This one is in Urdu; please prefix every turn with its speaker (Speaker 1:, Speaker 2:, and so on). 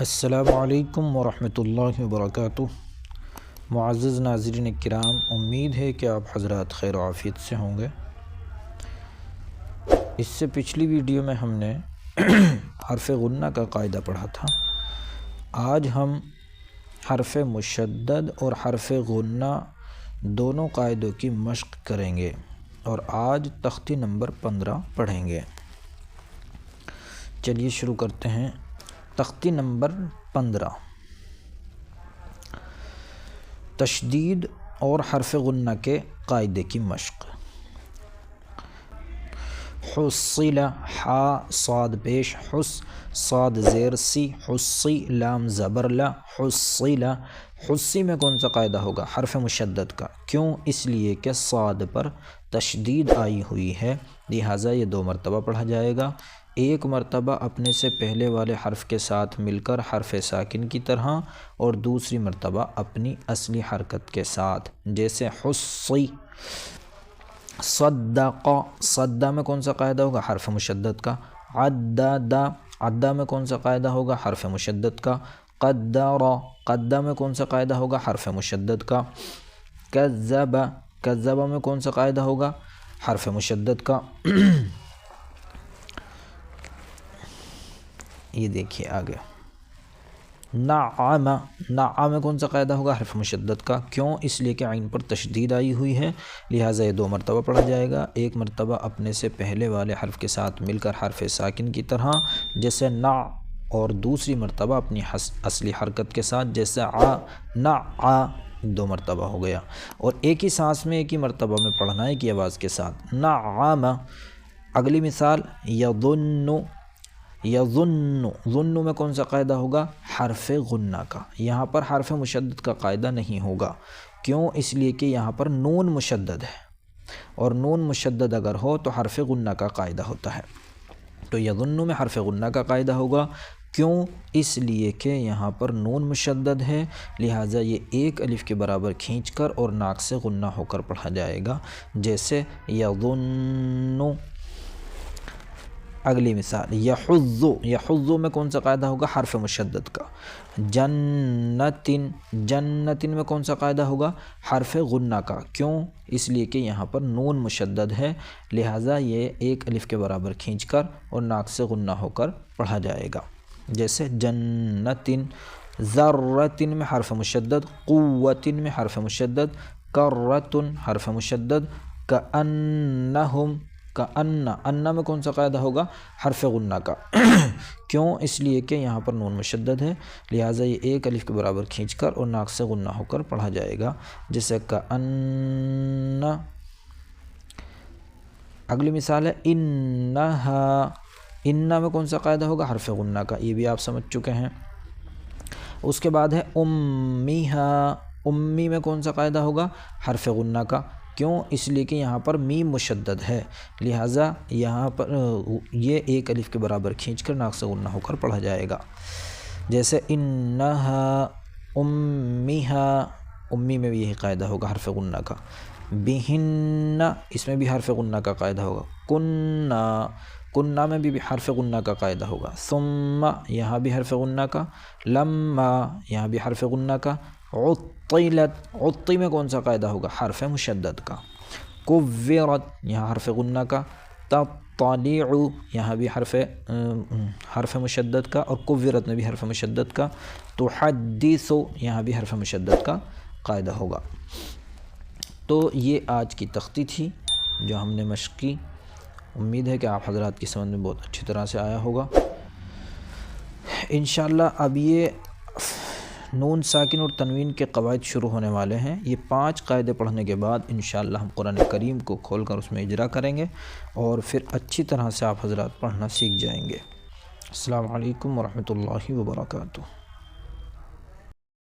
Speaker 1: السلام علیکم ورحمۃ اللہ وبرکاتہ۔ معزز ناظرین کرام، امید ہے کہ آپ حضرات خیر و عافیت سے ہوں گے۔ اس سے پچھلی ویڈیو میں ہم نے حرف غنہ کا قاعدہ پڑھا تھا۔ آج ہم حرف مشدد اور حرف غنہ دونوں قاعدوں کی مشق کریں گے اور آج تختی نمبر 15 پڑھیں گے۔ چلیے شروع کرتے ہیں۔ تختی نمبر 15، تشدید اور حرف غنہ کے قاعدے کی مشق۔ حصل، حا صاد پیش، حس صاد زیر سی، حصی لام زبر لا، حصل۔ حصی میں کون سا قاعدہ ہوگا؟ حرف مشدد کا۔ کیوں؟ اس لیے کہ صاد پر تشدید آئی ہوئی ہے، لہٰذا یہ 2 مرتبہ پڑھا جائے گا۔ ایک مرتبہ اپنے سے پہلے والے حرف کے ساتھ مل کر حرف ساکن کی طرح، اور دوسری مرتبہ اپنی اصلی حرکت کے ساتھ، جیسے حصی۔ صدق، صدہ میں کون سا قاعدہ ہوگا؟ حرف مشدد کا۔ عدد، عدہ میں کون سا قاعدہ ہوگا؟ حرف مشدد کا۔ قدر، قدہ میں کون سا قاعدہ ہوگا؟ حرف مشدد کا۔ کذب، کذب میں کون سا قاعدہ ہوگا؟ حرف مشدد کا۔ یہ دیکھیے آگے، نعم، نعم میں کون سا قاعدہ ہوگا؟ حرف مشدد کا۔ کیوں؟ اس لیے کہ عین پر تشدید آئی ہوئی ہے، لہٰذا یہ 2 مرتبہ پڑھا جائے گا۔ ایک مرتبہ اپنے سے پہلے والے حرف کے ساتھ مل کر حرف ساکن کی طرح، جیسے نع، اور دوسری مرتبہ اپنی اصلی حرکت کے ساتھ، جیسے ع، نع، 2 مرتبہ ہو گیا۔ اور ایک ہی سانس میں ایک ہی مرتبہ میں پڑھنا ہے ایک ہی آواز کے ساتھ، نعم۔ اگلی مثال، یظن، یظن، ظن میں کون سا قاعدہ ہوگا؟ حرف غنہ کا۔ یہاں پر حرف مشدد کا قاعدہ نہیں ہوگا۔ کیوں؟ اس لیے کہ یہاں پر نون مشدد ہے، اور نون مشدد اگر ہو تو حرف غنہ کا قاعدہ ہوتا ہے، تو یظن میں حرف غنہ کا قاعدہ ہوگا۔ کیوں؟ اس لیے کہ یہاں پر نون مشدد ہے، لہٰذا یہ 1 الف کے برابر کھینچ کر اور ناک سے غنہ ہو کر پڑھا جائے گا، جیسے یظن۔ اگلی مثال، یحظ، یحظ میں کون سا قاعدہ ہوگا؟ حرف مشدد کا۔ جنت، جنت میں کون سا قاعدہ ہوگا؟ حرف غنہ کا۔ کیوں؟ اس لیے کہ یہاں پر نون مشدد ہے، لہٰذا یہ 1 الف کے برابر کھینچ کر اور ناک سے غنہ ہو کر پڑھا جائے گا، جیسے جنت۔ ذرۃ میں حرف مشدد، قوۃ میں حرف مشدد، کرۃ حرف مشدد، کأنہم، کأن، ان میں کون سا قاعدہ ہوگا؟ حرف غنہ کا۔ کیوں؟ اس لیے کہ یہاں پر نون مشدد ہے، لہٰذا یہ 1 الف کے برابر کھینچ کر اور ناک سے غنہ ہو کر پڑھا جائے گا، جیسے کأن۔ اگلی مثال ہے انہا، انہا میں کون سا قاعدہ ہوگا؟ حرف غنہ کا، یہ بھی آپ سمجھ چکے ہیں۔ اس کے بعد ہے امیہا، امی میں کون سا قاعدہ ہوگا؟ حرف غنہ کا۔ کیوں؟ اس لیے کہ یہاں پر میم مشدد ہے، لہٰذا یہاں پر یہ 1 الف کے برابر کھینچ کر ناک سے غنہ ہو کر پڑھا جائے گا، جیسے انہا امیہا، امی میں بھی یہی قاعدہ ہوگا حرف غنہ کا۔ بہن، اس میں بھی حرف غنہ کا قاعدہ ہوگا۔ کنہ، کنہ میں بھی حرف غنہ کا قاعدہ ہوگا۔ ثم، یہاں بھی حرف غنہ کا۔ لما، یہاں بھی حرف غنہ کا۔ عطلت، عطی میں کون سا قاعدہ ہوگا؟ حرف مشدد کا۔ کورت، یہاں حرف غنہ کا۔ تطلع، یہاں بھی حرف مشدد کا، اور کورت میں بھی حرف مشدد کا۔ تحدث، یہاں بھی حرف مشدد کا قاعدہ ہوگا۔ تو یہ آج کی تختی تھی جو ہم نے مشق کی۔ امید ہے کہ آپ حضرات کی سمجھ میں بہت اچھی طرح سے آیا ہوگا۔ انشاءاللہ اب یہ نون ساکن اور تنوین کے قواعد شروع ہونے والے ہیں۔ یہ 5 قاعدے پڑھنے کے بعد انشاءاللہ ہم قرآن کریم کو کھول کر اس میں اجرا کریں گے، اور پھر اچھی طرح سے آپ حضرات پڑھنا سیکھ جائیں گے۔ السلام علیکم ورحمۃ اللہ وبرکاتہ۔